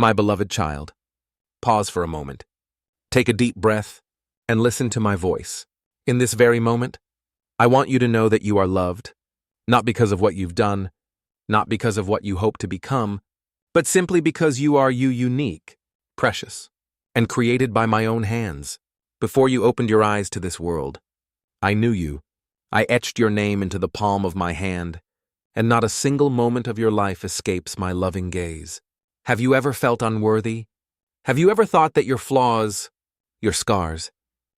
My beloved child, pause for a moment. Take a deep breath and listen to my voice. In this very moment, I want you to know that you are loved, not because of what you've done, not because of what you hope to become, but simply because you are unique, precious, and created by my own hands. Before you opened your eyes to this world, I knew you. I etched your name into the palm of my hand, and not a single moment of your life escapes my loving gaze. Have you ever felt unworthy? Have you ever thought that your flaws, your scars,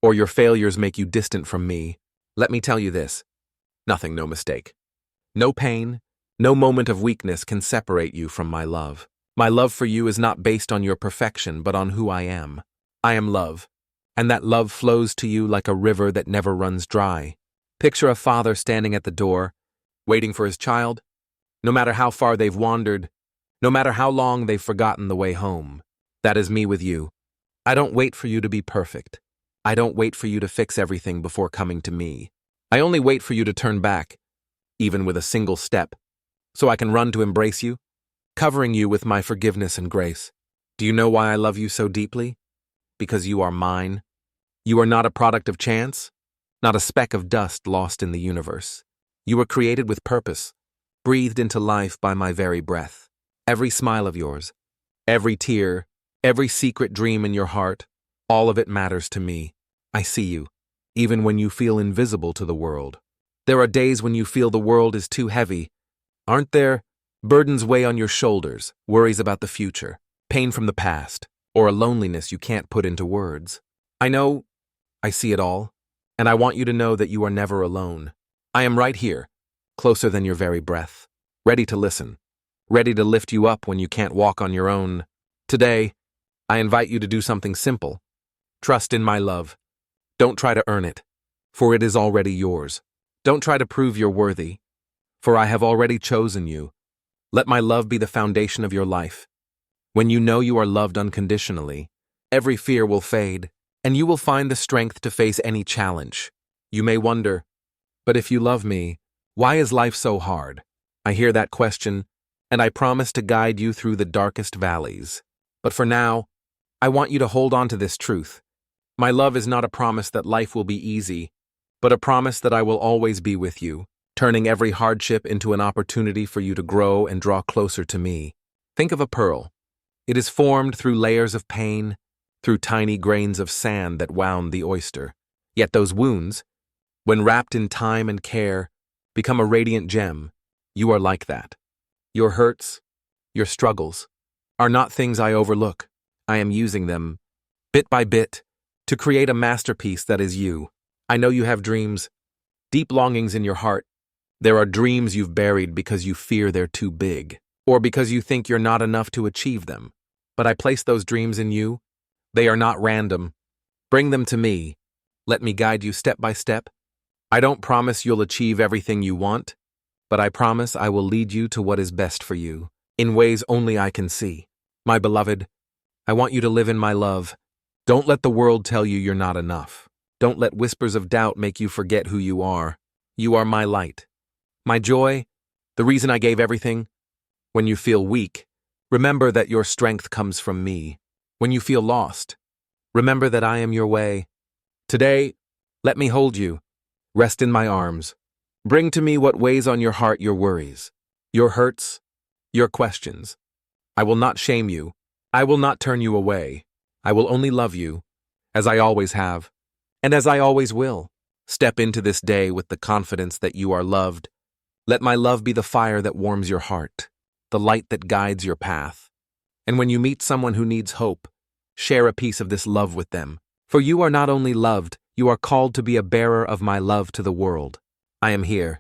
or your failures make you distant from me? Let me tell you this. Nothing, no mistake. No pain, no moment of weakness can separate you from my love. My love for you is not based on your perfection, but on who I am. I am love, and that love flows to you like a river that never runs dry. Picture a father standing at the door, waiting for his child. No matter how far they've wandered, no matter how long they've forgotten the way home. That is me with you. I don't wait for you to be perfect. I don't wait for you to fix everything before coming to me. I only wait for you to turn back, even with a single step, so I can run to embrace you, covering you with my forgiveness and grace. Do you know why I love you so deeply? Because you are mine. You are not a product of chance, not a speck of dust lost in the universe. You were created with purpose, breathed into life by my very breath. Every smile of yours, every tear, every secret dream in your heart, all of it matters to me. I see you, even when you feel invisible to the world. There are days when you feel the world is too heavy. Aren't there? Burdens weigh on your shoulders, worries about the future, pain from the past, or a loneliness you can't put into words. I know, I see it all, and I want you to know that you are never alone. I am right here, closer than your very breath, ready to listen, ready to lift you up when you can't walk on your own. Today, I invite you to do something simple. Trust in my love. Don't try to earn it, for it is already yours. Don't try to prove you're worthy, for I have already chosen you. Let my love be the foundation of your life. When you know you are loved unconditionally, every fear will fade, and you will find the strength to face any challenge. You may wonder, but if you love me, why is life so hard? I hear that question, and I promise to guide you through the darkest valleys. But for now, I want you to hold on to this truth. My love is not a promise that life will be easy, but a promise that I will always be with you, turning every hardship into an opportunity for you to grow and draw closer to me. Think of a pearl. It is formed through layers of pain, through tiny grains of sand that wound the oyster. Yet those wounds, when wrapped in time and care, become a radiant gem. You are like that. Your hurts, your struggles, are not things I overlook. I am using them, bit by bit, to create a masterpiece that is you. I know you have dreams, deep longings in your heart. There are dreams you've buried because you fear they're too big, or because you think you're not enough to achieve them. But I place those dreams in you. They are not random. Bring them to me. Let me guide you step by step. I don't promise you'll achieve everything you want, but I promise I will lead you to what is best for you, in ways only I can see. My beloved, I want you to live in my love. Don't let the world tell you you're not enough. Don't let whispers of doubt make you forget who you are. You are my light, my joy, the reason I gave everything. When you feel weak, remember that your strength comes from me. When you feel lost, remember that I am your way. Today, let me hold you. Rest in my arms. Bring to me what weighs on your heart, your worries, your hurts, your questions. I will not shame you. I will not turn you away. I will only love you, as I always have, and as I always will. Step into this day with the confidence that you are loved. Let my love be the fire that warms your heart, the light that guides your path. And when you meet someone who needs hope, share a piece of this love with them. For you are not only loved, you are called to be a bearer of my love to the world. I am here,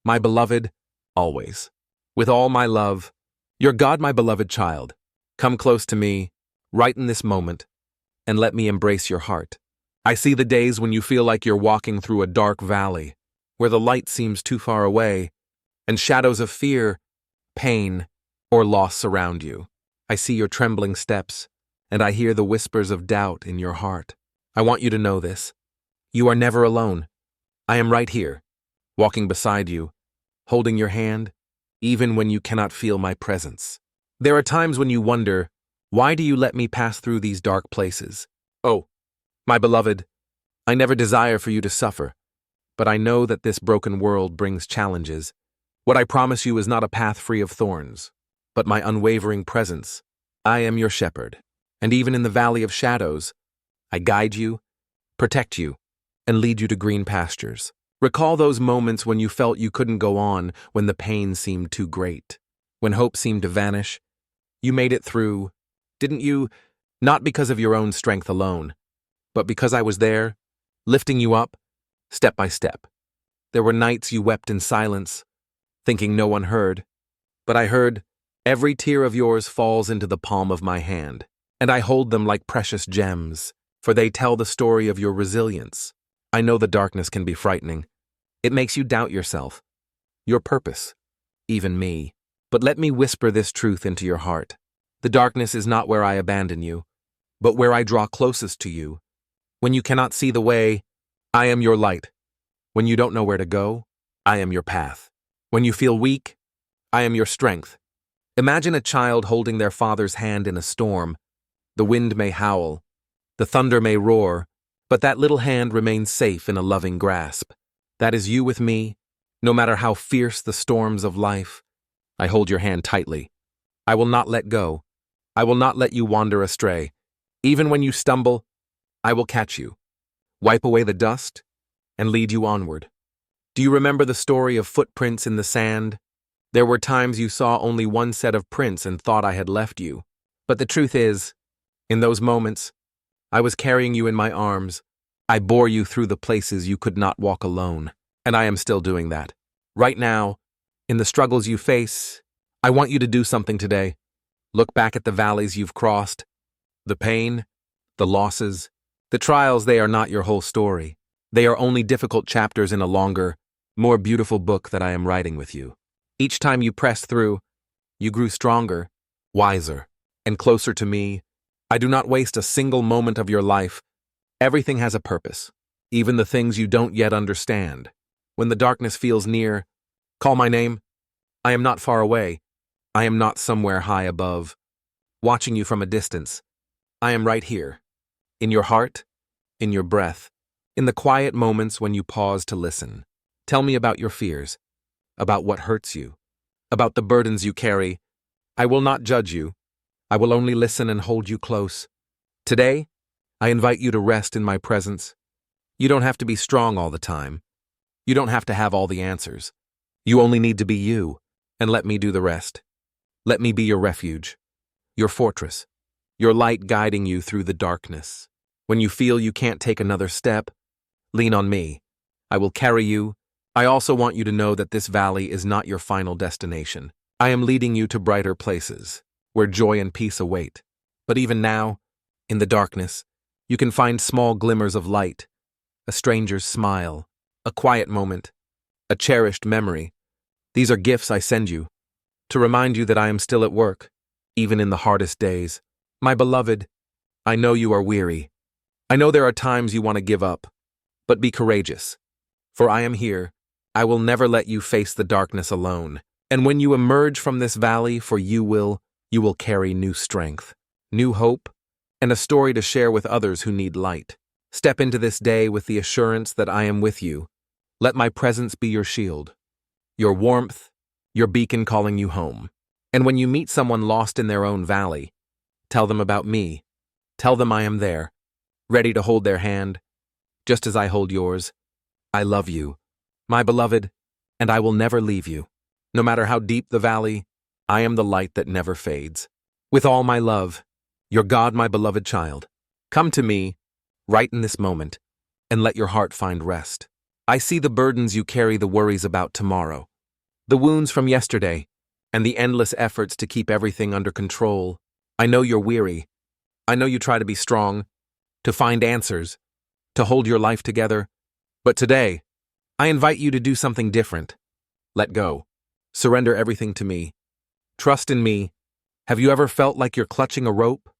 my beloved, always. With all my love, your God, my beloved child. Come close to me, right in this moment, and let me embrace your heart. I see the days when you feel like you're walking through a dark valley, where the light seems too far away, and shadows of fear, pain, or loss surround you. I see your trembling steps, and I hear the whispers of doubt in your heart. I want you to know this. You are never alone. I am right here, walking beside you, holding your hand, even when you cannot feel my presence. There are times when you wonder, Why do you let me pass through these dark places? Oh, my beloved, I never desire for you to suffer, but I know that this broken world brings challenges. What I promise you is not a path free of thorns, but my unwavering presence. I am your shepherd, and even in the valley of shadows, I guide you, protect you, and lead you to green pastures. Recall those moments when you felt you couldn't go on, when the pain seemed too great, when hope seemed to vanish. You made it through, didn't you? Not because of your own strength alone, but because I was there, lifting you up, step by step. There were nights you wept in silence, thinking no one heard, but I heard. Every tear of yours falls into the palm of my hand, and I hold them like precious gems, for they tell the story of your resilience. I know the darkness can be frightening. It makes you doubt yourself, your purpose, even me. But let me whisper this truth into your heart. The darkness is not where I abandon you, but where I draw closest to you. When you cannot see the way, I am your light. When you don't know where to go, I am your path. When you feel weak, I am your strength. Imagine a child holding their father's hand in a storm. The wind may howl, the thunder may roar, but that little hand remains safe in a loving grasp. That is you with me, no matter how fierce the storms of life. I hold your hand tightly. I will not let go. I will not let you wander astray. Even when you stumble, I will catch you, wipe away the dust, and lead you onward. Do you remember the story of footprints in the sand? There were times you saw only one set of prints and thought I had left you. But the truth is, in those moments, I was carrying you in my arms. I bore you through the places you could not walk alone, and I am still doing that. Right now, in the struggles you face, I want you to do something today. Look back at the valleys you've crossed, the pain, the losses, the trials. They are not your whole story. They are only difficult chapters in a longer, more beautiful book that I am writing with you. Each time you pressed through, you grew stronger, wiser, and closer to me. I do not waste a single moment of your life. Everything has a purpose, even the things you don't yet understand. When the darkness feels near, call my name. I am not far away. I am not somewhere high above, watching you from a distance. I am right here, in your heart, in your breath, in the quiet moments when you pause to listen. Tell me about your fears, about what hurts you, about the burdens you carry. I will not judge you. I will only listen and hold you close. Today, I invite you to rest in my presence. You don't have to be strong all the time. You don't have to have all the answers. You only need to be you, and let me do the rest. Let me be your refuge, your fortress, your light guiding you through the darkness. When you feel you can't take another step, lean on me. I will carry you. I also want you to know that this valley is not your final destination. I am leading you to brighter places, where joy and peace await. But even now, in the darkness, you can find small glimmers of light, a stranger's smile, a quiet moment, a cherished memory. These are gifts I send you, to remind you that I am still at work, even in the hardest days. My beloved, I know you are weary. I know there are times you want to give up, but be courageous, for I am here. I will never let you face the darkness alone. And when you emerge from this valley, for you will carry new strength, new hope, and a story to share with others who need light. Step into this day with the assurance that I am with you. Let my presence be your shield, your warmth, your beacon calling you home. And when you meet someone lost in their own valley, tell them about me. Tell them I am there, ready to hold their hand, just as I hold yours. I love you, my beloved, and I will never leave you. No matter how deep the valley, I am the light that never fades. With all my love, your God, my beloved child, come to me, right in this moment, and let your heart find rest. I see the burdens you carry, the worries about tomorrow, the wounds from yesterday, and the endless efforts to keep everything under control. I know you're weary. I know you try to be strong, to find answers, to hold your life together. But today, I invite you to do something different. Let go. Surrender everything to me. Trust in me. Have you ever felt like you're clutching a rope,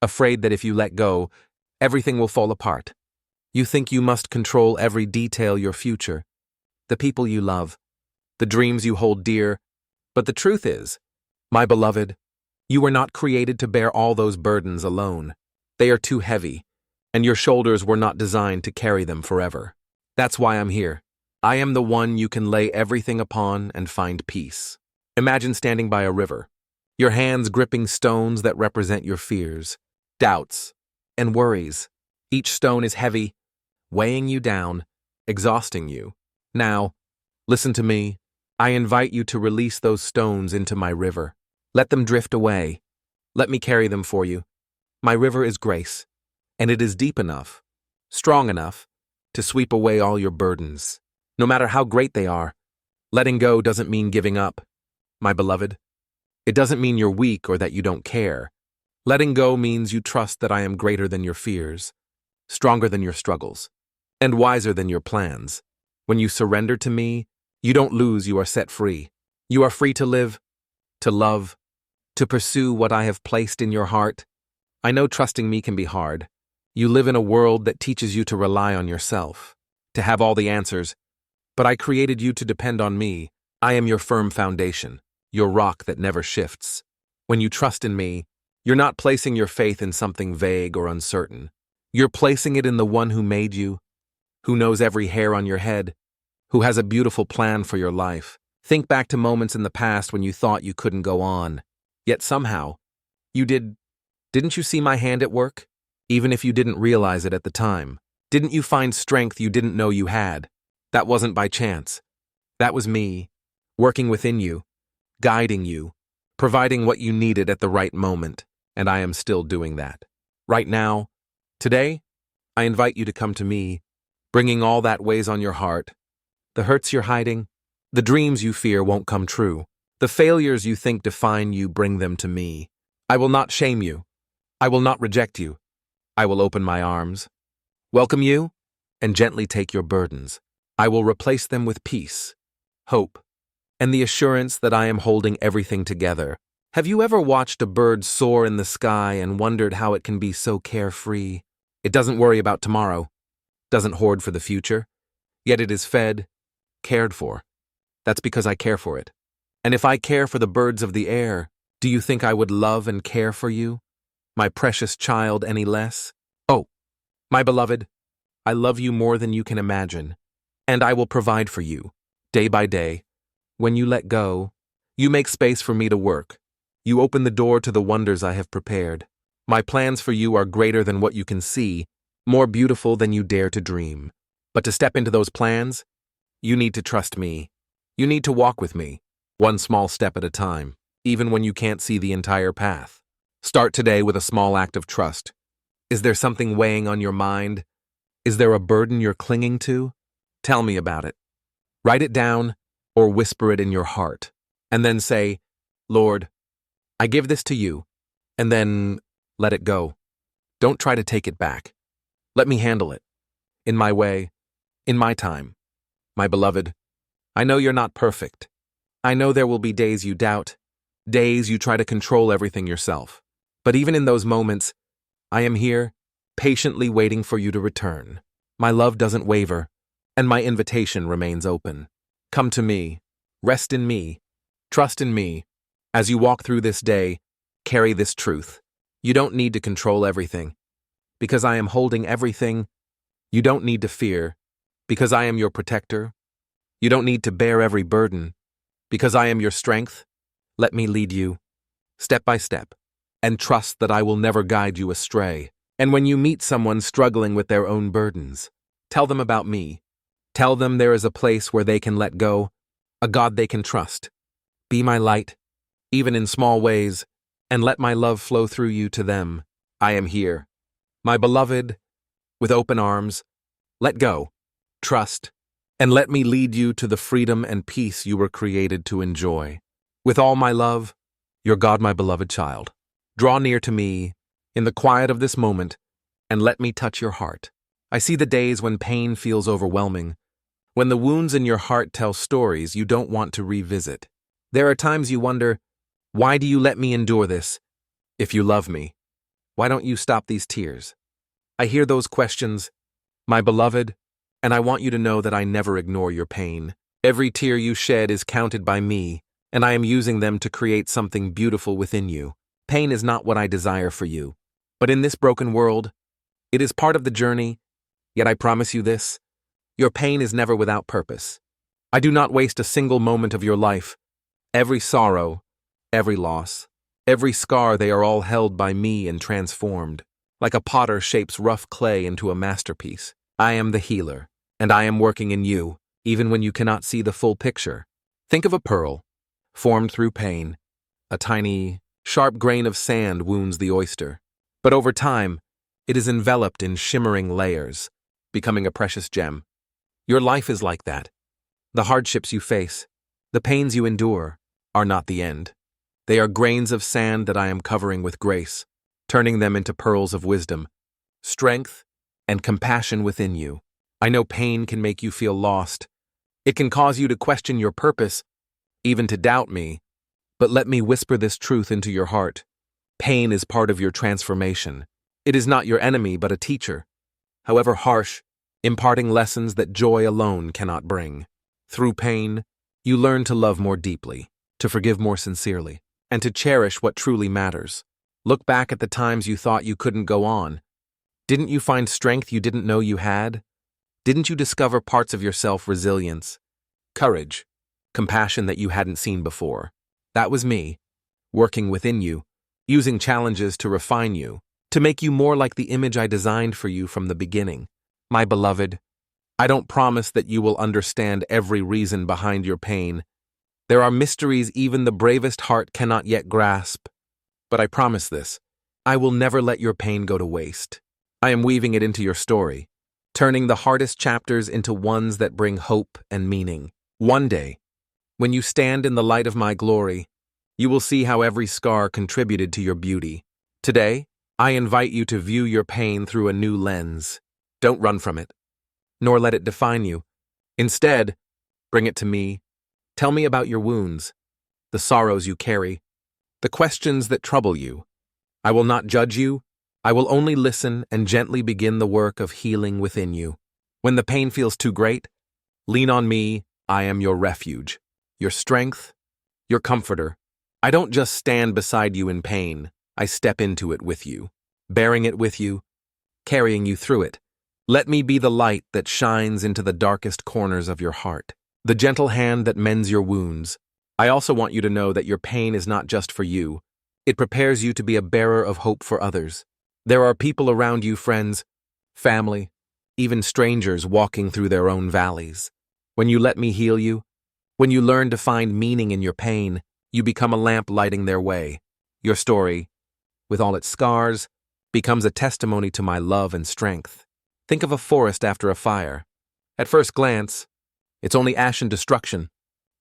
afraid that if you let go, everything will fall apart? You think you must control every detail, your future, the people you love, the dreams you hold dear. But the truth is, my beloved, You were not created to bear all those burdens alone. They are too heavy, and your shoulders were not designed to carry them forever. That's why I'm here. I am the one you can lay everything upon and find peace. Imagine standing by a river, your hands gripping stones that represent your fears, doubts, and worries. Each stone is heavy, weighing you down, exhausting you. Now, listen to me. I invite you to release those stones into my river. Let them drift away. Let me carry them for you. My river is grace, and it is deep enough, strong enough, to sweep away all your burdens. No matter how great they are, letting go doesn't mean giving up, my beloved. It doesn't mean you're weak or that you don't care. Letting go means you trust that I am greater than your fears, stronger than your struggles, and wiser than your plans. When you surrender to me, you don't lose, you are set free. You are free to live, to love, to pursue what I have placed in your heart. I know trusting me can be hard. You live in a world that teaches you to rely on yourself, to have all the answers, but I created you to depend on me. I am your firm foundation, your rock that never shifts. When you trust in me, you're not placing your faith in something vague or uncertain. You're placing it in the one who made you, who knows every hair on your head, who has a beautiful plan for your life. Think back to moments in the past when you thought you couldn't go on. Yet somehow, you did. Didn't you see my hand at work? Even if you didn't realize it at the time. Didn't you find strength you didn't know you had? That wasn't by chance. That was me, working within you, guiding you, providing what you needed at the right moment, and I am still doing that. Right now, today, I invite you to come to me, bringing all that weighs on your heart, the hurts you're hiding, the dreams you fear won't come true, the failures you think define you, bring them to me. I will not shame you. I will not reject you. I will open my arms, welcome you, and gently take your burdens. I will replace them with peace, hope, and the assurance that I am holding everything together. Have you ever watched a bird soar in the sky and wondered how it can be so carefree? It doesn't worry about tomorrow, doesn't hoard for the future, yet it is fed, cared for. That's because I care for it. And if I care for the birds of the air, do you think I would love and care for you, my precious child, any less? Oh, my beloved, I love you more than you can imagine, and I will provide for you, day by day. When you let go, you make space for me to work. You open the door to the wonders I have prepared. My plans for you are greater than what you can see, more beautiful than you dare to dream. But to step into those plans, you need to trust me. You need to walk with me, one small step at a time, even when you can't see the entire path. Start today with a small act of trust. Is there something weighing on your mind? Is there a burden you're clinging to? Tell me about it. Write it down or whisper it in your heart, and then say, Lord, I give this to you, and then let it go. Don't try to take it back. Let me handle it. In my way, in my time. My beloved, I know you're not perfect. I know there will be days you doubt, days you try to control everything yourself. But even in those moments, I am here, patiently waiting for you to return. My love doesn't waver, and my invitation remains open. Come to me, rest in me, trust in me. As you walk through this day, carry this truth. You don't need to control everything. Because I am holding everything, you don't need to fear. Because I am your protector, you don't need to bear every burden. Because I am your strength, let me lead you, step by step, and trust that I will never guide you astray. And when you meet someone struggling with their own burdens, tell them about me. Tell them there is a place where they can let go, a God they can trust. Be my light, even in small ways, and let my love flow through you to them. I am here. My beloved, with open arms, let go, trust, and let me lead you to the freedom and peace you were created to enjoy. With all my love, your God, my beloved child. Draw near to me in the quiet of this moment and let me touch your heart. I see the days when pain feels overwhelming, when the wounds in your heart tell stories you don't want to revisit. There are times you wonder, why do you let me endure this? If you love me, why don't you stop these tears? I hear those questions, my beloved, and I want you to know that I never ignore your pain. Every tear you shed is counted by me, and I am using them to create something beautiful within you. Pain is not what I desire for you. But in this broken world, it is part of the journey, yet I promise you this, your pain is never without purpose. I do not waste a single moment of your life. Every sorrow, every loss, every scar, they are all held by me and transformed. Like a potter shapes rough clay into a masterpiece, I am the healer, and I am working in you, even when you cannot see the full picture. Think of a pearl, formed through pain. A tiny, sharp grain of sand wounds the oyster. But over time, it is enveloped in shimmering layers, becoming a precious gem. Your life is like that. The hardships you face, the pains you endure, are not the end. They are grains of sand that I am covering with grace, turning them into pearls of wisdom, strength, and compassion within you. I know pain can make you feel lost. It can cause you to question your purpose, even to doubt me. But let me whisper this truth into your heart. Pain is part of your transformation. It is not your enemy, but a teacher, however harsh, imparting lessons that joy alone cannot bring. Through pain, you learn to love more deeply, to forgive more sincerely, and to cherish what truly matters. Look back at the times you thought you couldn't go on. Didn't you find strength you didn't know you had? Didn't you discover parts of yourself, resilience, courage, compassion that you hadn't seen before? That was me, working within you, using challenges to refine you, to make you more like the image I designed for you from the beginning. My beloved, I don't promise that you will understand every reason behind your pain. There are mysteries even the bravest heart cannot yet grasp. But I promise this, I will never let your pain go to waste. I am weaving it into your story, turning the hardest chapters into ones that bring hope and meaning. One day, when you stand in the light of my glory, you will see how every scar contributed to your beauty. Today, I invite you to view your pain through a new lens. Don't run from it, nor let it define you. Instead, bring it to me. Tell me about your wounds, the sorrows you carry, the questions that trouble you. I will not judge you. I will only listen and gently begin the work of healing within you. When the pain feels too great, lean on me. I am your refuge, your strength, your comforter. I don't just stand beside you in pain. I step into it with you, bearing it with you, carrying you through it. Let me be the light that shines into the darkest corners of your heart, the gentle hand that mends your wounds. I also want you to know that your pain is not just for you. It prepares you to be a bearer of hope for others. There are people around you, friends, family, even strangers walking through their own valleys. When you let me heal you, when you learn to find meaning in your pain, you become a lamp lighting their way. Your story, with all its scars, becomes a testimony to my love and strength. Think of a forest after a fire. At first glance, it's only ash and destruction.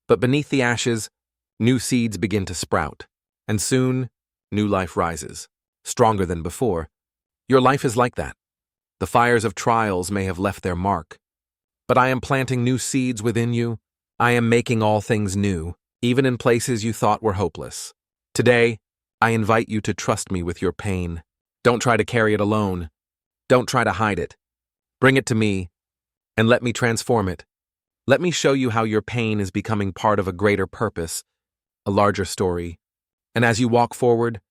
But beneath the ashes, new seeds begin to sprout. And soon, new life rises, stronger than before. Your life is like that. The fires of trials may have left their mark. But I am planting new seeds within you. I am making all things new, even in places you thought were hopeless. Today, I invite you to trust me with your pain. Don't try to carry it alone. Don't try to hide it. Bring it to me, and let me transform it. Let me show you how your pain is becoming part of a greater purpose, a larger story. And as you walk forward,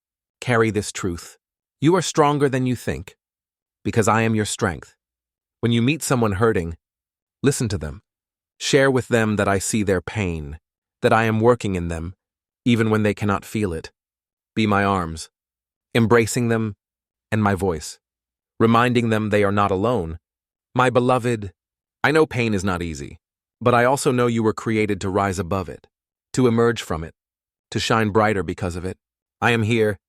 carry this truth. You are stronger than you think, because I am your strength. When you meet someone hurting, listen to them. Share with them that I see their pain, that I am working in them, even when they cannot feel it. Be my arms, embracing them, and my voice, reminding them they are not alone. My beloved, I know pain is not easy, but I also know you were created to rise above it, to emerge from it, to shine brighter because of it. I am here,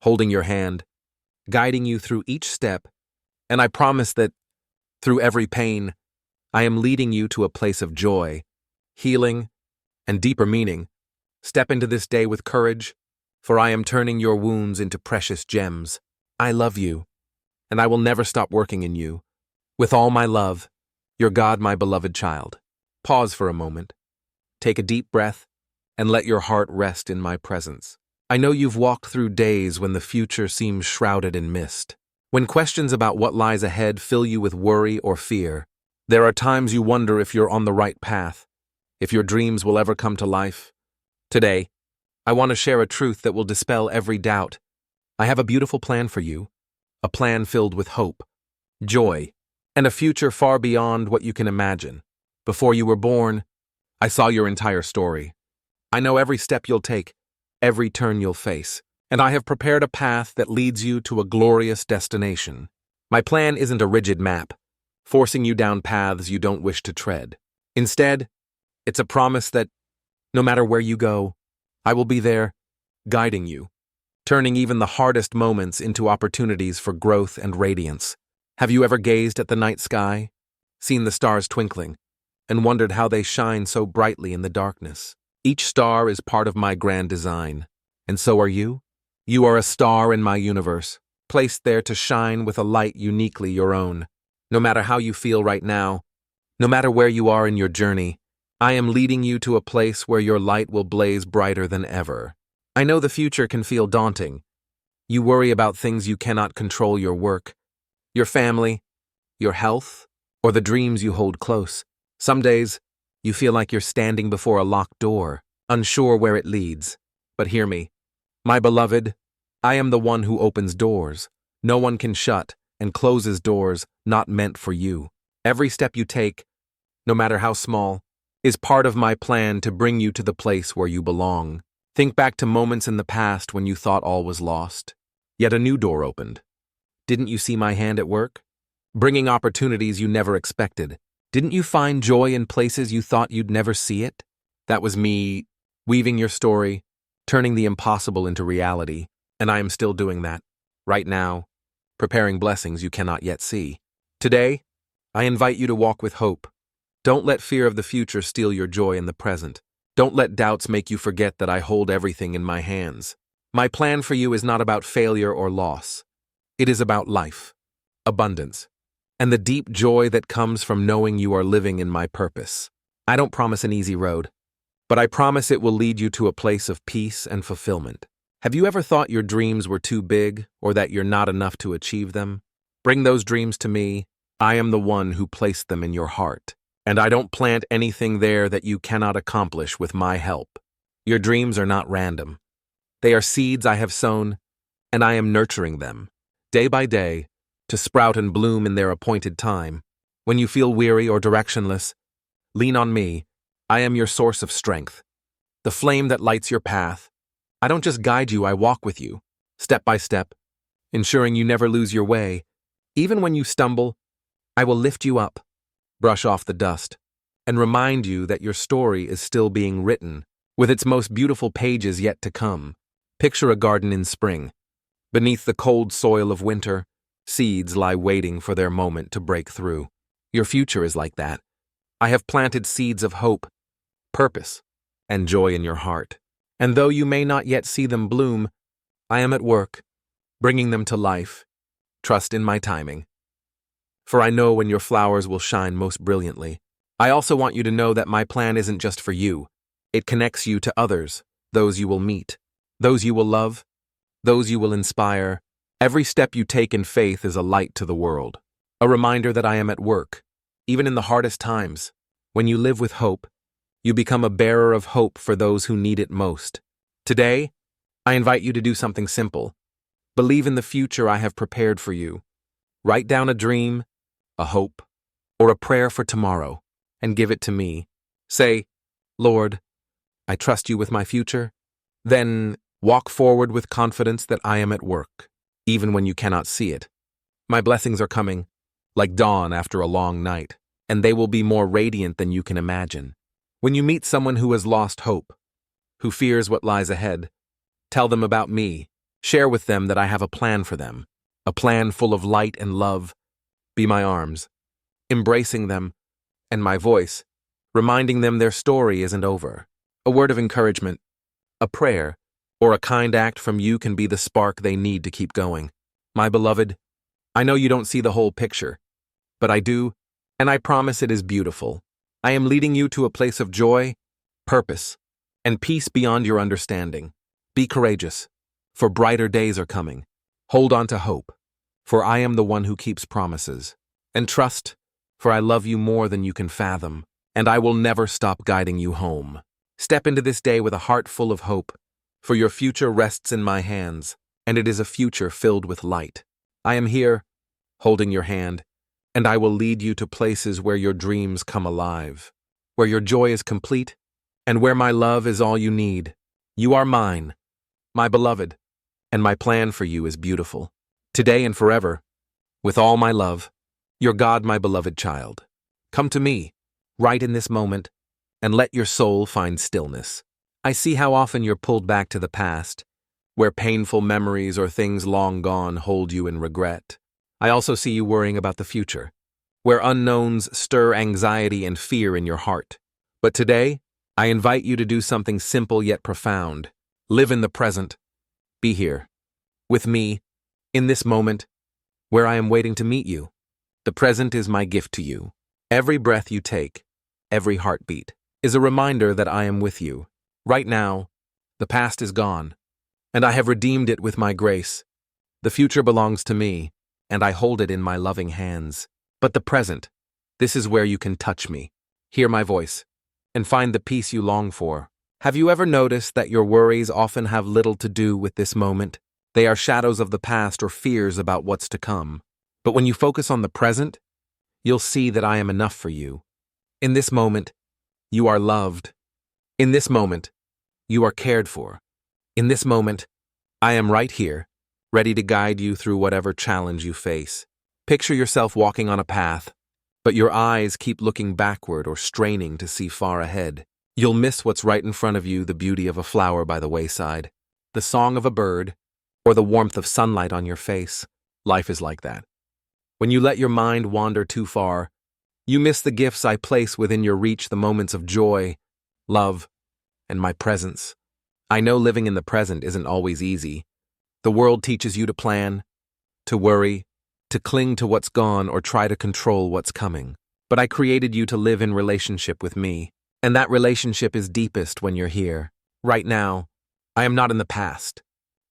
holding your hand, guiding you through each step, and I promise that, through every pain, I am leading you to a place of joy, healing, and deeper meaning. Step into this day with courage, for I am turning your wounds into precious gems. I love you, and I will never stop working in you. With all my love, your God, my beloved child. Pause for a moment. Take a deep breath, and let your heart rest in my presence. I know you've walked through days when the future seems shrouded in mist. When questions about what lies ahead fill you with worry or fear, there are times you wonder if you're on the right path, if your dreams will ever come to life. Today, I want to share a truth that will dispel every doubt. I have a beautiful plan for you, a plan filled with hope, joy, and a future far beyond what you can imagine. Before you were born, I saw your entire story. I know every step you'll take, every turn you'll face, and I have prepared a path that leads you to a glorious destination. My plan isn't a rigid map, forcing you down paths you don't wish to tread. Instead, it's a promise that, no matter where you go, I will be there, guiding you, turning even the hardest moments into opportunities for growth and radiance. Have you ever gazed at the night sky, seen the stars twinkling, and wondered how they shine so brightly in the darkness? Each star is part of my grand design, and so are you. You are a star in my universe, placed there to shine with a light uniquely your own. No matter how you feel right now, no matter where you are in your journey, I am leading you to a place where your light will blaze brighter than ever. I know the future can feel daunting. You worry about things you cannot control: your work, your family, your health, or the dreams you hold close. Some days, you feel like you're standing before a locked door, unsure where it leads. But hear me, my beloved, I am the one who opens doors no one can shut and closes doors not meant for you. Every step you take, no matter how small, is part of my plan to bring you to the place where you belong. Think back to moments in the past when you thought all was lost, yet a new door opened. Didn't you see my hand at work, bringing opportunities you never expected? Didn't you find joy in places you thought you'd never see it? That was me, weaving your story, turning the impossible into reality, and I am still doing that, right now, preparing blessings you cannot yet see. Today, I invite you to walk with hope. Don't let fear of the future steal your joy in the present. Don't let doubts make you forget that I hold everything in my hands. My plan for you is not about failure or loss. It is about life, abundance, and the deep joy that comes from knowing you are living in my purpose. I don't promise an easy road, but I promise it will lead you to a place of peace and fulfillment. Have you ever thought your dreams were too big or that you're not enough to achieve them? Bring those dreams to me. I am the one who placed them in your heart, and I don't plant anything there that you cannot accomplish with my help. Your dreams are not random. They are seeds I have sown, and I am nurturing them, day by day, to sprout and bloom in their appointed time. When you feel weary or directionless, lean on me. I am your source of strength, the flame that lights your path. I don't just guide you, I walk with you, step by step, ensuring you never lose your way. Even when you stumble, I will lift you up, brush off the dust, and remind you that your story is still being written, with its most beautiful pages yet to come. Picture a garden in spring. Beneath the cold soil of winter, seeds lie waiting for their moment to break through. Your future is like that. I have planted seeds of hope, purpose, and joy in your heart. And though you may not yet see them bloom, I am at work, bringing them to life. Trust in my timing. For I know when your flowers will shine most brilliantly. I also want you to know that my plan isn't just for you. It connects you to others, those you will meet, those you will love, those you will inspire. Every step you take in faith is a light to the world, a reminder that I am at work, even in the hardest times. When you live with hope, you become a bearer of hope for those who need it most. Today, I invite you to do something simple. Believe in the future I have prepared for you. Write down a dream, a hope, or a prayer for tomorrow, and give it to me. Say, Lord, I trust you with my future. Then walk forward with confidence that I am at work, even when you cannot see it. My blessings are coming, like dawn after a long night, and they will be more radiant than you can imagine. When you meet someone who has lost hope, who fears what lies ahead, tell them about me. Share with them that I have a plan for them, a plan full of light and love. Be my arms, embracing them, and my voice, reminding them their story isn't over. A word of encouragement, a prayer, or a kind act from you can be the spark they need to keep going. My beloved, I know you don't see the whole picture, but I do, and I promise it is beautiful. I am leading you to a place of joy, purpose, and peace beyond your understanding. Be courageous, for brighter days are coming. Hold on to hope, for I am the one who keeps promises. And trust, for I love you more than you can fathom, and I will never stop guiding you home. Step into this day with a heart full of hope, for your future rests in my hands. and it is a future filled with light. I am here, holding your hand, and I will lead you to places where your dreams come alive, where your joy is complete, and where my love is all you need. You are mine, my beloved, and my plan for you is beautiful. Today and forever, with all my love, your God, my beloved child. Come to me, right in this moment, and let your soul find stillness. I see how often you're pulled back to the past, where painful memories or things long gone hold you in regret. I also see you worrying about the future, where unknowns stir anxiety and fear in your heart. But today, I invite you to do something simple yet profound. Live in the present. Be here, with me, in this moment, where I am waiting to meet you. The present is my gift to you. Every breath you take, every heartbeat, is a reminder that I am with you. Right now, the past is gone, and I have redeemed it with my grace. The future belongs to me, and I hold it in my loving hands. But the present, this is where you can touch me, hear my voice, and find the peace you long for. Have you ever noticed that your worries often have little to do with this moment? They are shadows of the past or fears about what's to come. But when you focus on the present, you'll see that I am enough for you. In this moment, you are loved. In this moment, you are cared for. In this moment, I am right here, ready to guide you through whatever challenge you face. Picture yourself walking on a path, but your eyes keep looking backward or straining to see far ahead. You'll miss what's right in front of you, the beauty of a flower by the wayside, the song of a bird, or the warmth of sunlight on your face. Life is like that. When you let your mind wander too far, you miss the gifts I place within your reach, the moments of joy, love, and my presence. I know living in the present isn't always easy. The world teaches you to plan, to worry, to cling to what's gone or try to control what's coming. But I created you to live in relationship with me, and that relationship is deepest when you're here. Right now, I am not in the past.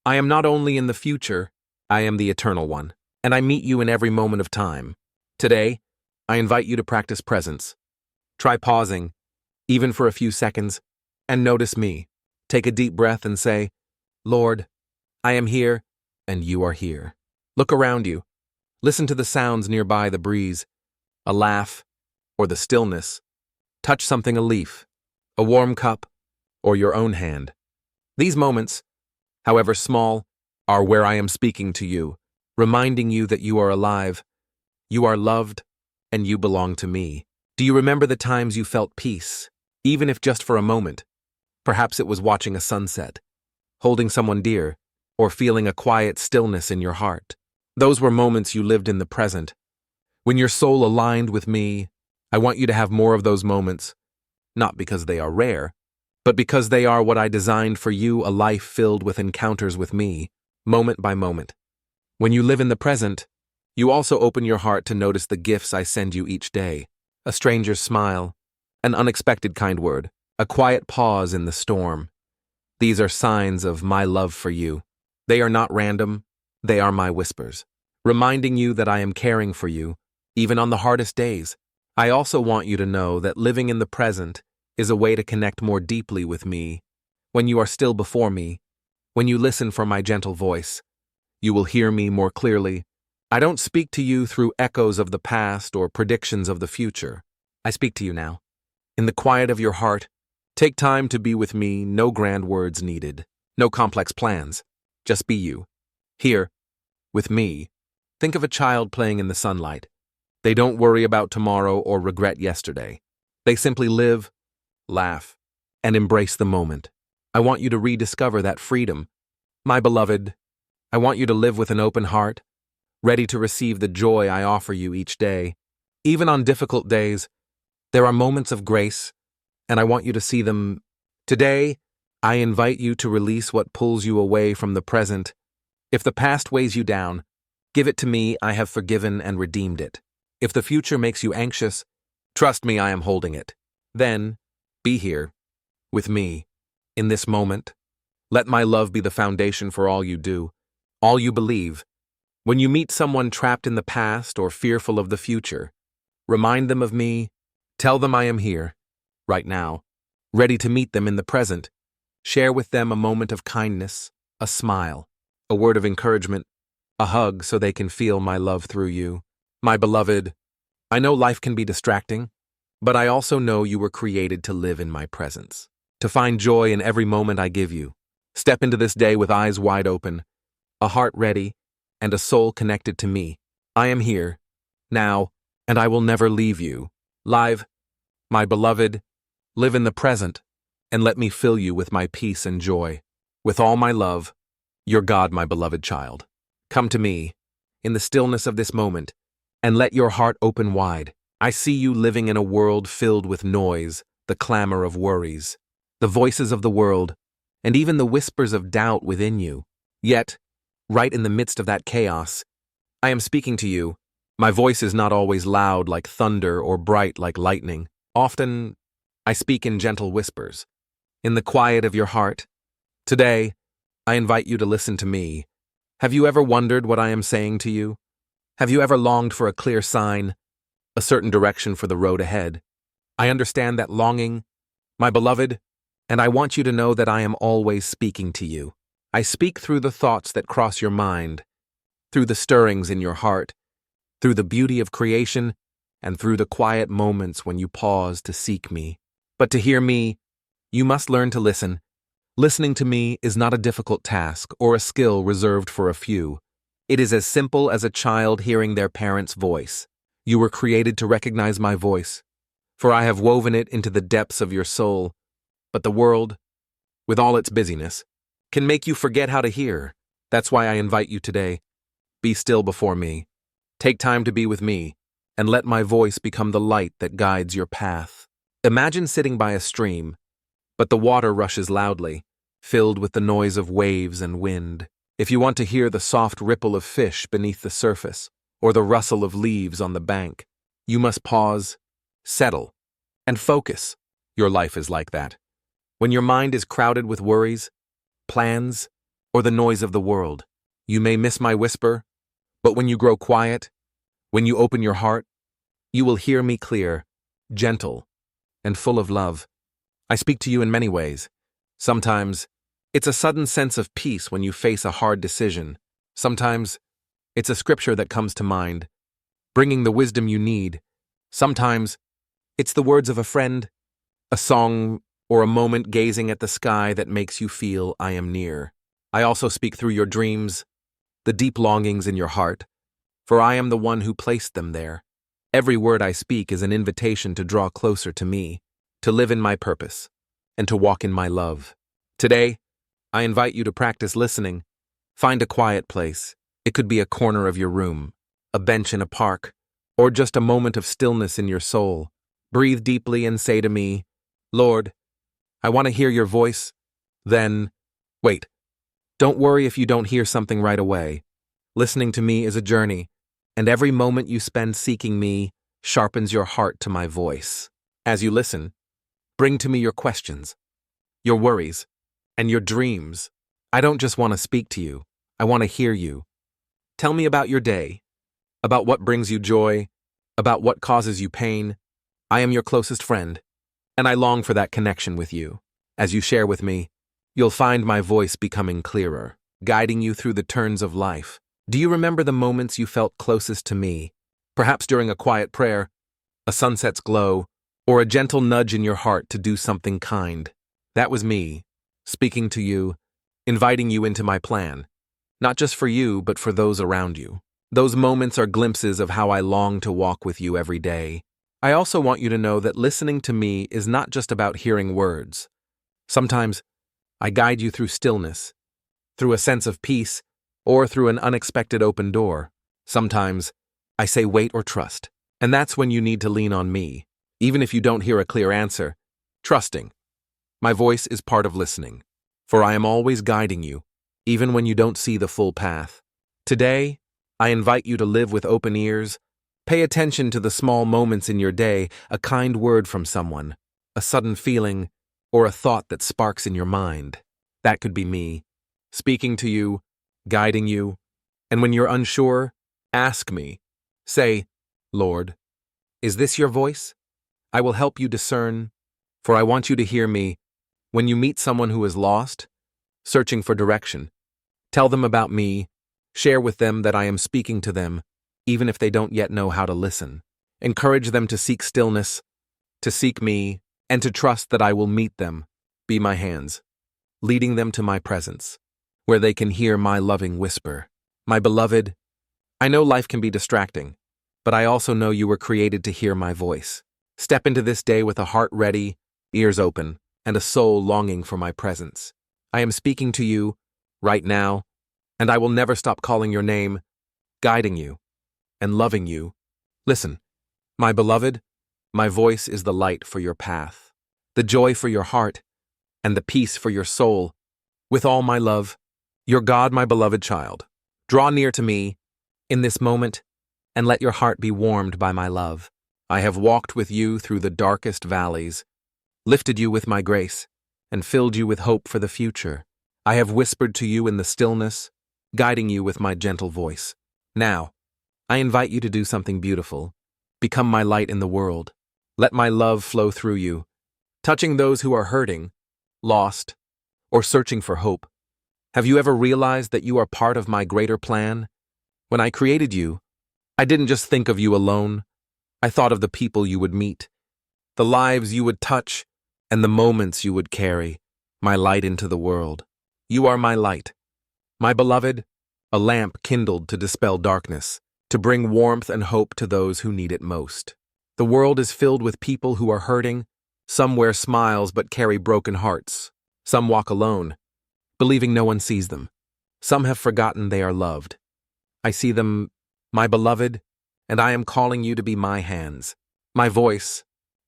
I am not only in the future, I am the eternal one, and I meet you in every moment of time. Today, I invite you to practice presence. Try pausing, even for a few seconds, and notice me. Take a deep breath and say, Lord, I am here, and you are here. Look around you. Listen to the sounds nearby, the breeze, a laugh, or the stillness. Touch something, a leaf, a warm cup, or your own hand. These moments, however small, are where I am speaking to you, reminding you that you are alive, you are loved, and you belong to me. Do you remember the times you felt peace, even if just for a moment? Perhaps it was watching a sunset, holding someone dear, or feeling a quiet stillness in your heart. Those were moments you lived in the present. When your soul aligned with me, I want you to have more of those moments, not because they are rare, but because they are what I designed for you, a life filled with encounters with me, moment by moment. When you live in the present, you also open your heart to notice the gifts I send you each day. A stranger's smile, an unexpected kind word, a quiet pause in the storm. These are signs of my love for you. They are not random, they are my whispers, reminding you that I am caring for you, even on the hardest days. I also want you to know that living in the present is a way to connect more deeply with me. When you are still before me, when you listen for my gentle voice, you will hear me more clearly. I don't speak to you through echoes of the past or predictions of the future. I speak to you now. In the quiet of your heart, take time to be with me, no grand words needed, no complex plans. Just be you. Here, with me. Think of a child playing in the sunlight. They don't worry about tomorrow or regret yesterday. They simply live, laugh, and embrace the moment. I want you to rediscover that freedom. My beloved, I want you to live with an open heart, ready to receive the joy I offer you each day. Even on difficult days, there are moments of grace, and I want you to see them. Today, I invite you to release what pulls you away from the present. If the past weighs you down, give it to me. I have forgiven and redeemed it. If the future makes you anxious, trust me, I am holding it. Then, be here, with me, in this moment. Let my love be the foundation for all you do, all you believe. When you meet someone trapped in the past or fearful of the future, remind them of me. Tell them I am here, right now, ready to meet them in the present. Share with them a moment of kindness, a smile, a word of encouragement, a hug so they can feel my love through you. My beloved, I know life can be distracting, but I also know you were created to live in my presence, to find joy in every moment I give you. Step into this day with eyes wide open, a heart ready, and a soul connected to me. I am here, now, and I will never leave you. Live, my beloved, live in the present, and let me fill you with my peace and joy. With all my love, your God, my beloved child. Come to me, in the stillness of this moment, and let your heart open wide. I see you living in a world filled with noise, the clamor of worries, the voices of the world, and even the whispers of doubt within you. Yet, right in the midst of that chaos, I am speaking to you. My voice is not always loud like thunder or bright like lightning. Often, I speak in gentle whispers, in the quiet of your heart. Today, I invite you to listen to me. Have you ever wondered what I am saying to you? Have you ever longed for a clear sign, a certain direction for the road ahead? I understand that longing, my beloved, and I want you to know that I am always speaking to you. I speak through the thoughts that cross your mind, through the stirrings in your heart, through the beauty of creation, and through the quiet moments when you pause to seek me. But to hear me, you must learn to listen. Listening to me is not a difficult task or a skill reserved for a few. It is as simple as a child hearing their parent's voice. You were created to recognize my voice, for I have woven it into the depths of your soul. But the world, with all its busyness, can make you forget how to hear. That's why I invite you today. Be still before me. Take time to be with me, and let my voice become the light that guides your path. Imagine sitting by a stream, but the water rushes loudly, filled with the noise of waves and wind. If you want to hear the soft ripple of fish beneath the surface, or the rustle of leaves on the bank, you must pause, settle, and focus. Your life is like that. When your mind is crowded with worries, plans, or the noise of the world, you may miss my whisper, but when you grow quiet, when you open your heart, you will hear me clear, gentle, and full of love. I speak to you in many ways. Sometimes, it's a sudden sense of peace when you face a hard decision. Sometimes, it's a scripture that comes to mind, bringing the wisdom you need. Sometimes, it's the words of a friend, a song, or a moment gazing at the sky that makes you feel I am near. I also speak through your dreams, the deep longings in your heart, for I am the one who placed them there. Every word I speak is an invitation to draw closer to me, to live in my purpose, and to walk in my love. Today, I invite you to practice listening. Find a quiet place. It could be a corner of your room, a bench in a park, or just a moment of stillness in your soul. Breathe deeply and say to me, Lord, I want to hear your voice. Then, wait. Don't worry if you don't hear something right away. Listening to me is a journey, and every moment you spend seeking me sharpens your heart to my voice. As you listen, bring to me your questions, your worries, and your dreams. I don't just want to speak to you. I want to hear you. Tell me about your day, about what brings you joy, about what causes you pain. I am your closest friend, and I long for that connection with you. As you share with me, you'll find my voice becoming clearer, guiding you through the turns of life. Do you remember the moments you felt closest to me? Perhaps during a quiet prayer, a sunset's glow, or a gentle nudge in your heart to do something kind. That was me, speaking to you, inviting you into my plan. Not just for you, but for those around you. Those moments are glimpses of how I long to walk with you every day. I also want you to know that listening to me is not just about hearing words. Sometimes, I guide you through stillness, through a sense of peace, or through an unexpected open door. Sometimes, I say wait or trust, and that's when you need to lean on me, even if you don't hear a clear answer. Trusting. My voice is part of listening, for I am always guiding you, even when you don't see the full path. Today, I invite you to live with open ears. Pay attention to the small moments in your day, a kind word from someone, a sudden feeling, or a thought that sparks in your mind. That could be me, speaking to you, guiding you, and when you're unsure, ask me. Say, Lord, is this your voice? I will help you discern, for I want you to hear me. When you meet someone who is lost, searching for direction, Tell them about me. Share with them that I am speaking to them, even if they don't yet know how to listen. Encourage them to seek stillness, to seek me, and to trust that I will meet them, be my hands, leading them to my presence, where they can hear my loving whisper. My beloved, I know life can be distracting, but I also know you were created to hear my voice. Step into this day with a heart ready, ears open, and a soul longing for my presence. I am speaking to you right now, and I will never stop calling your name, guiding you, and loving you. Listen, my beloved, my voice is the light for your path, the joy for your heart, and the peace for your soul. With all my love, your God, my beloved child. Draw near to me in this moment, and let your heart be warmed by my love. I have walked with you through the darkest valleys, lifted you with my grace, and filled you with hope for the future. I have whispered to you in the stillness, guiding you with my gentle voice. Now, I invite you to do something beautiful. Become my light in the world. Let my love flow through you, touching those who are hurting, lost, or searching for hope. Have you ever realized that you are part of my greater plan? When I created you, I didn't just think of you alone. I thought of the people you would meet, the lives you would touch, and the moments you would carry my light into the world. You are my light, my beloved, a lamp kindled to dispel darkness, to bring warmth and hope to those who need it most. The world is filled with people who are hurting. Some wear smiles but carry broken hearts. Some walk alone, believing no one sees them. Some have forgotten they are loved. I see them, my beloved, and I am calling you to be my hands, my voice,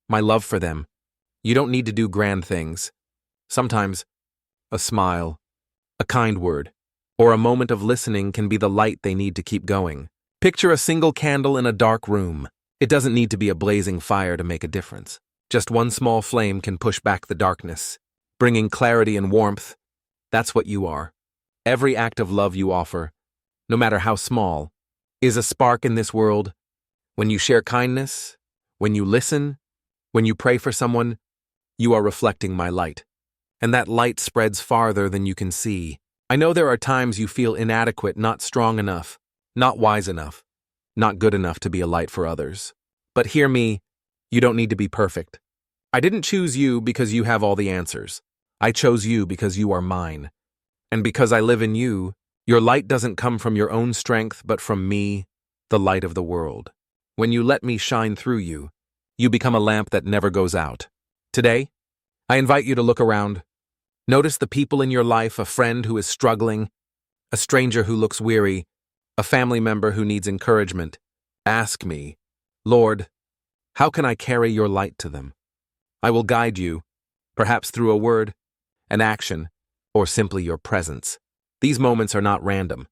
my love for them. You don't need to do grand things. Sometimes, a smile, a kind word, or a moment of listening can be the light they need to keep going. Picture a single candle in a dark room. It doesn't need to be a blazing fire to make a difference. Just one small flame can push back the darkness, bringing clarity and warmth. That's what you are. Every act of love you offer, no matter how small, is a spark in this world. When you share kindness, when you listen, when you pray for someone, you are reflecting my light. And that light spreads farther than you can see. I know there are times you feel inadequate, not strong enough, not wise enough, not good enough to be a light for others. But hear me, you don't need to be perfect. I didn't choose you because you have all the answers. I chose you because you are mine. And because I live in you, your light doesn't come from your own strength, but from me, the light of the world. When you let me shine through you, you become a lamp that never goes out. Today, I invite you to look around. Notice the people in your life, a friend who is struggling, a stranger who looks weary, a family member who needs encouragement. Ask me, Lord, how can I carry your light to them? I will guide you, perhaps through a word, an action, or simply your presence. These moments are not random.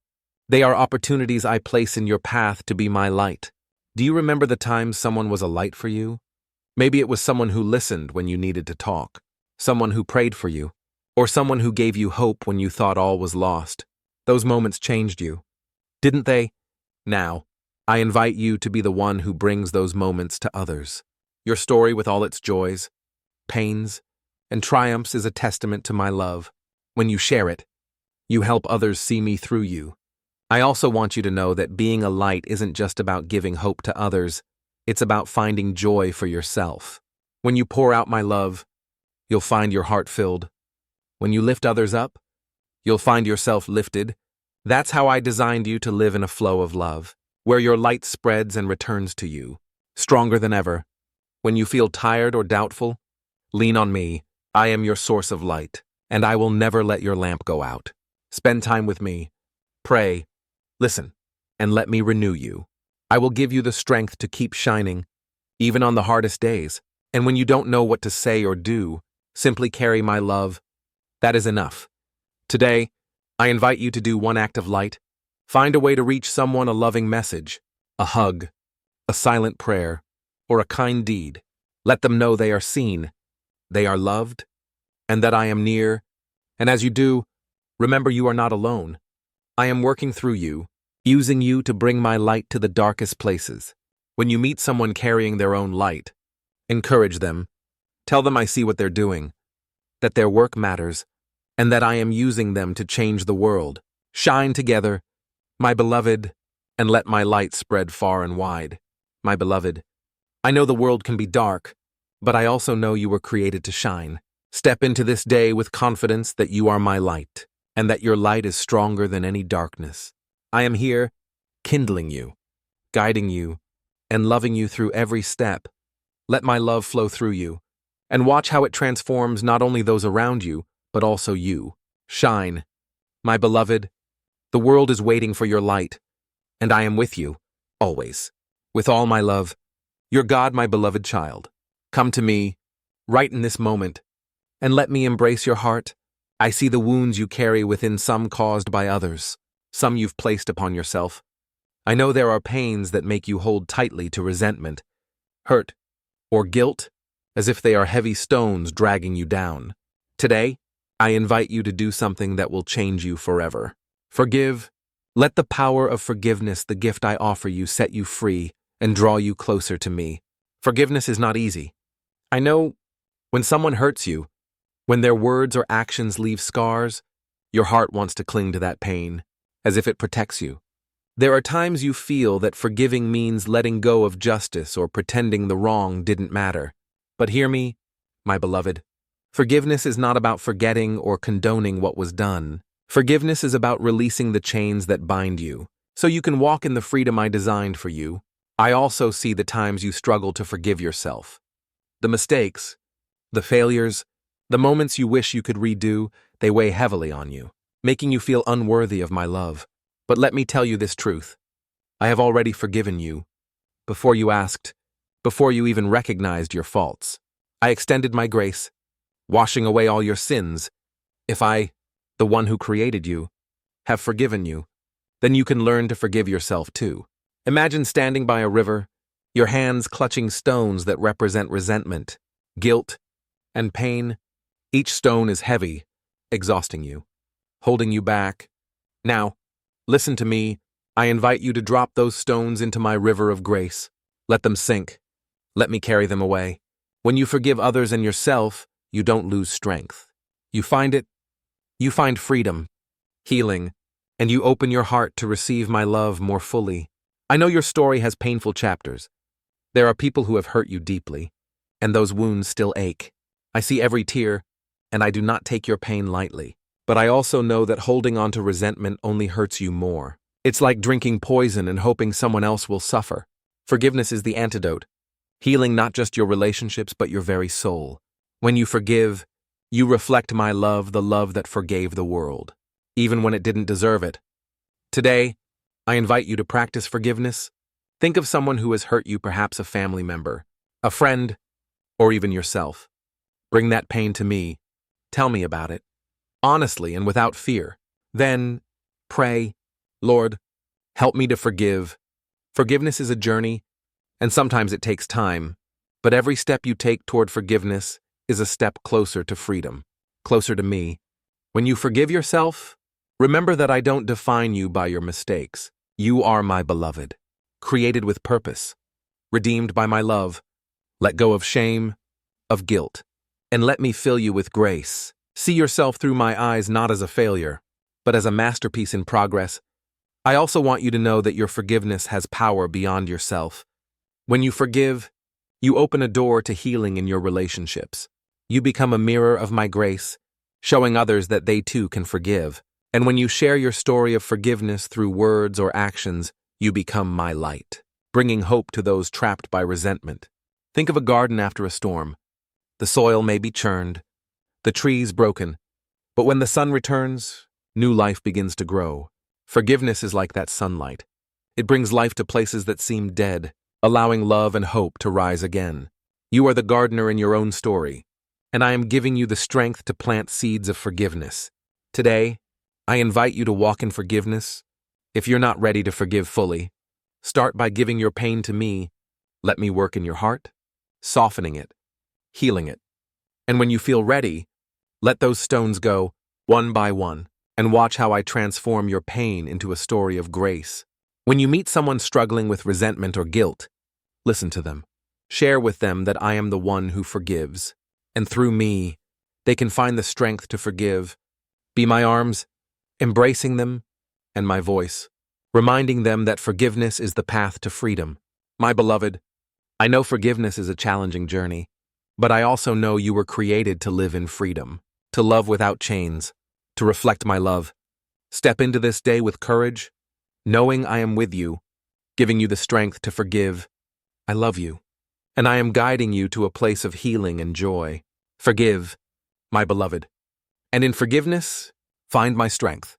They are opportunities I place in your path to be my light. Do you remember the times someone was a light for you? Maybe it was someone who listened when you needed to talk, someone who prayed for you, or someone who gave you hope when you thought all was lost. Those moments changed you, didn't they? Now, I invite you to be the one who brings those moments to others. Your story, with all its joys, pains, and triumphs, is a testament to my love. When you share it, you help others see me through you. I also want you to know that being a light isn't just about giving hope to others, it's about finding joy for yourself. When you pour out my love, you'll find your heart filled. When you lift others up, you'll find yourself lifted. That's how I designed you to live in a flow of love, where your light spreads and returns to you, stronger than ever. When you feel tired or doubtful, lean on me. I am your source of light, and I will never let your lamp go out. Spend time with me. Pray, listen, and let me renew you. I will give you the strength to keep shining, even on the hardest days. And when you don't know what to say or do, simply carry my love. That is enough. Today, I invite you to do one act of light. Find a way to reach someone, a loving message, a hug, a silent prayer, or a kind deed. Let them know they are seen, they are loved, and that I am near. And as you do, remember you are not alone. I am working through you, using you to bring my light to the darkest places. When you meet someone carrying their own light, encourage them. Tell them I see what they're doing, that their work matters, and that I am using them to change the world. Shine together, my beloved, and let my light spread far and wide. My beloved, I know the world can be dark, but I also know you were created to shine. Step into this day with confidence that you are my light, and that your light is stronger than any darkness. I am here, kindling you, guiding you, and loving you through every step. Let my love flow through you, and watch how it transforms not only those around you, but also you. Shine, my beloved. The world is waiting for your light, and I am with you, always. With all my love, your God, my beloved child. Come to me, right in this moment, and let me embrace your heart. I see the wounds you carry within, some caused by others, some you've placed upon yourself. I know there are pains that make you hold tightly to resentment, hurt, or guilt, as if they are heavy stones dragging you down. Today, I invite you to do something that will change you forever. Forgive. Let the power of forgiveness, the gift I offer you, set you free and draw you closer to me. Forgiveness is not easy. I know when someone hurts you, when their words or actions leave scars, your heart wants to cling to that pain, as if it protects you. There are times you feel that forgiving means letting go of justice or pretending the wrong didn't matter. But hear me, my beloved. Forgiveness is not about forgetting or condoning what was done. Forgiveness is about releasing the chains that bind you, so you can walk in the freedom I designed for you. I also see the times you struggle to forgive yourself. The mistakes, the failures, the moments you wish you could redo, they weigh heavily on you, making you feel unworthy of my love. But let me tell you this truth. I have already forgiven you. Before you asked, before you even recognized your faults, I extended my grace, washing away all your sins. If I, the one who created you, have forgiven you, then you can learn to forgive yourself too. Imagine standing by a river, your hands clutching stones that represent resentment, guilt, and pain. Each stone is heavy, exhausting you, holding you back. Now, listen to me. I invite you to drop those stones into my river of grace. Let them sink. Let me carry them away. When you forgive others and yourself, you don't lose strength. You find freedom, healing, and you open your heart to receive my love more fully. I know your story has painful chapters. There are people who have hurt you deeply, and those wounds still ache. I see every tear, and I do not take your pain lightly. But I also know that holding on to resentment only hurts you more. It's like drinking poison and hoping someone else will suffer. Forgiveness is the antidote, healing not just your relationships but your very soul. When you forgive, you reflect my love, the love that forgave the world, even when it didn't deserve it. Today, I invite you to practice forgiveness. Think of someone who has hurt you, perhaps a family member, a friend, or even yourself. Bring that pain to me. Tell me about it, honestly and without fear. Then, pray, Lord, help me to forgive. Forgiveness is a journey, and sometimes it takes time, but every step you take toward forgiveness is a step closer to freedom, closer to me. When you forgive yourself, remember that I don't define you by your mistakes. You are my beloved, created with purpose, redeemed by my love. Let go of shame, of guilt, and let me fill you with grace. See yourself through my eyes not as a failure, but as a masterpiece in progress. I also want you to know that your forgiveness has power beyond yourself. When you forgive, you open a door to healing in your relationships. You become a mirror of my grace, showing others that they too can forgive. And when you share your story of forgiveness through words or actions, you become my light, bringing hope to those trapped by resentment. Think of a garden after a storm. The soil may be churned, the trees broken, but when the sun returns, new life begins to grow. Forgiveness is like that sunlight. It brings life to places that seem dead, allowing love and hope to rise again. You are the gardener in your own story, and I am giving you the strength to plant seeds of forgiveness. Today, I invite you to walk in forgiveness. If you're not ready to forgive fully, start by giving your pain to me. Let me work in your heart, softening it, healing it. And when you feel ready, let those stones go, one by one, and watch how I transform your pain into a story of grace. When you meet someone struggling with resentment or guilt, listen to them. Share with them that I am the one who forgives, and through me, they can find the strength to forgive. Be my arms, embracing them, and my voice, reminding them that forgiveness is the path to freedom. My beloved, I know forgiveness is a challenging journey, but I also know you were created to live in freedom, to love without chains, to reflect my love. Step into this day with courage, knowing I am with you, giving you the strength to forgive. I love you, and I am guiding you to a place of healing and joy. Forgive, my beloved, and in forgiveness, find my strength,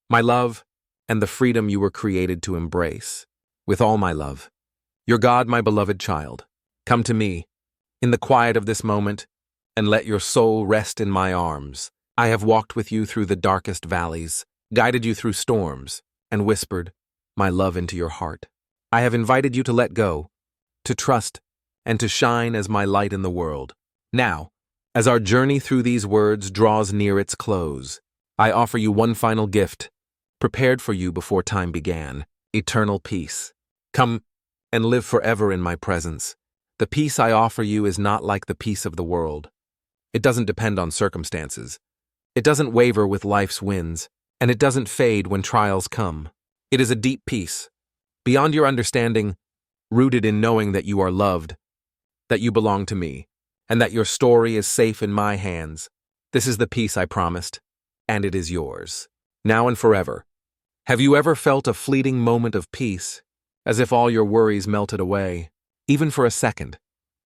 my love, and the freedom you were created to embrace. With all my love, your God, my beloved child, come to me, in the quiet of this moment, and let your soul rest in my arms. I have walked with you through the darkest valleys, guided you through storms, and whispered my love into your heart. I have invited you to let go, to trust, and to shine as my light in the world. Now, as our journey through these words draws near its close, I offer you one final gift, prepared for you before time began: eternal peace. Come and live forever in my presence. The peace I offer you is not like the peace of the world. It doesn't depend on circumstances. It doesn't waver with life's winds, and it doesn't fade when trials come. It is a deep peace, beyond your understanding, rooted in knowing that you are loved, that you belong to me, and that your story is safe in my hands. This is the peace I promised, and it is yours, now and forever. Have you ever felt a fleeting moment of peace, as if all your worries melted away, even for a second?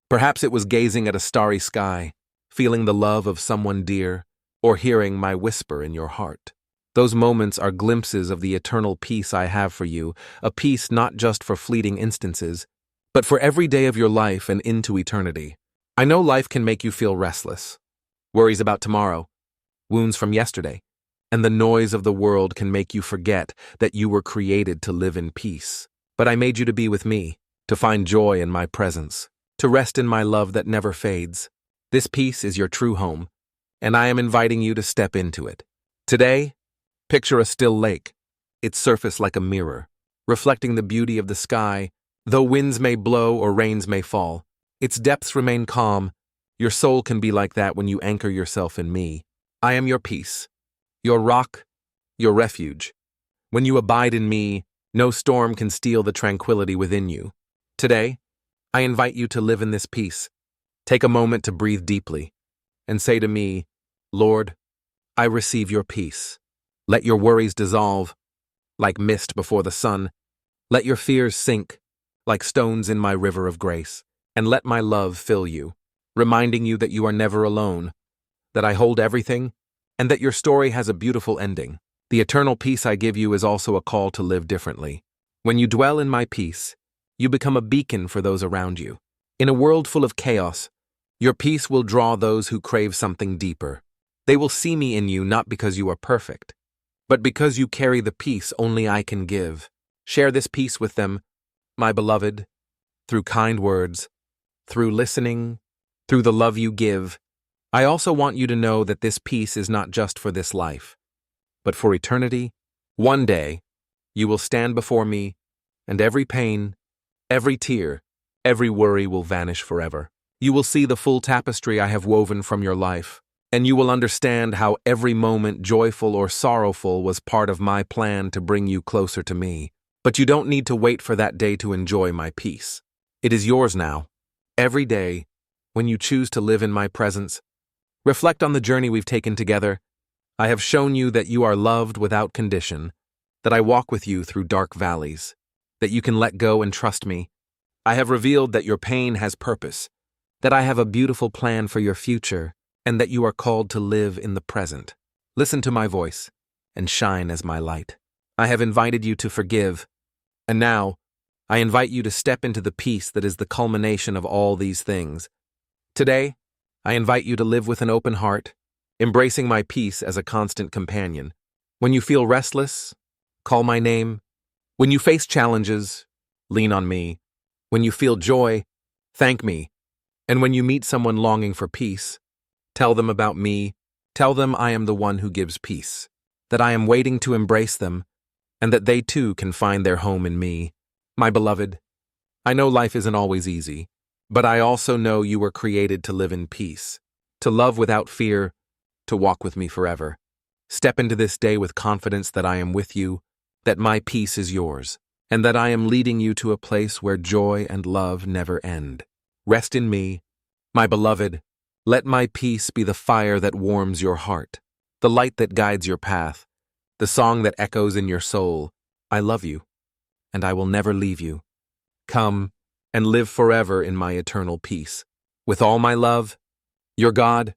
Perhaps it was gazing at a starry sky, feeling the love of someone dear, or hearing my whisper in your heart. Those moments are glimpses of the eternal peace I have for you, a peace not just for fleeting instances, but for every day of your life and into eternity. I know life can make you feel restless. Worries about tomorrow, wounds from yesterday, and the noise of the world can make you forget that you were created to live in peace. But I made you to be with me, to find joy in my presence, to rest in my love that never fades. This peace is your true home, and I am inviting you to step into it. Today, picture a still lake, its surface like a mirror, reflecting the beauty of the sky. Though winds may blow or rains may fall, its depths remain calm. Your soul can be like that when you anchor yourself in me. I am your peace, your rock, your refuge. When you abide in me, no storm can steal the tranquility within you. Today, I invite you to live in this peace. Take a moment to breathe deeply and say to me, Lord, I receive your peace. Let your worries dissolve like mist before the sun. Let your fears sink like stones in my river of grace. And let my love fill you, reminding you that you are never alone, that I hold everything, and that your story has a beautiful ending. The eternal peace I give you is also a call to live differently. When you dwell in my peace, you become a beacon for those around you. In a world full of chaos, your peace will draw those who crave something deeper. They will see me in you not because you are perfect, but because you carry the peace only I can give. Share this peace with them, my beloved, through kind words, through listening, through the love you give. I also want you to know that this peace is not just for this life, but for eternity. One day, you will stand before me, and every pain, every tear, every worry will vanish forever. You will see the full tapestry I have woven from your life, and you will understand how every moment, joyful or sorrowful, was part of my plan to bring you closer to me. But you don't need to wait for that day to enjoy my peace. It is yours now. Every day, when you choose to live in my presence, reflect on the journey we've taken together. I have shown you that you are loved without condition, that I walk with you through dark valleys, that you can let go and trust me. I have revealed that your pain has purpose, that I have a beautiful plan for your future, and that you are called to live in the present. Listen to my voice and shine as my light. I have invited you to forgive, and now, I invite you to step into the peace that is the culmination of all these things. Today, I invite you to live with an open heart, embracing my peace as a constant companion. When you feel restless, call my name. When you face challenges, lean on me. When you feel joy, thank me. And when you meet someone longing for peace, tell them about me. Tell them I am the one who gives peace, that I am waiting to embrace them, and that they too can find their home in me. My beloved, I know life isn't always easy, but I also know you were created to live in peace, to love without fear, to walk with me forever. Step into this day with confidence that I am with you, that my peace is yours, and that I am leading you to a place where joy and love never end. Rest in me, my beloved. Let my peace be the fire that warms your heart, the light that guides your path, the song that echoes in your soul. I love you, and I will never leave you. Come and live forever in my eternal peace. With all my love, your God,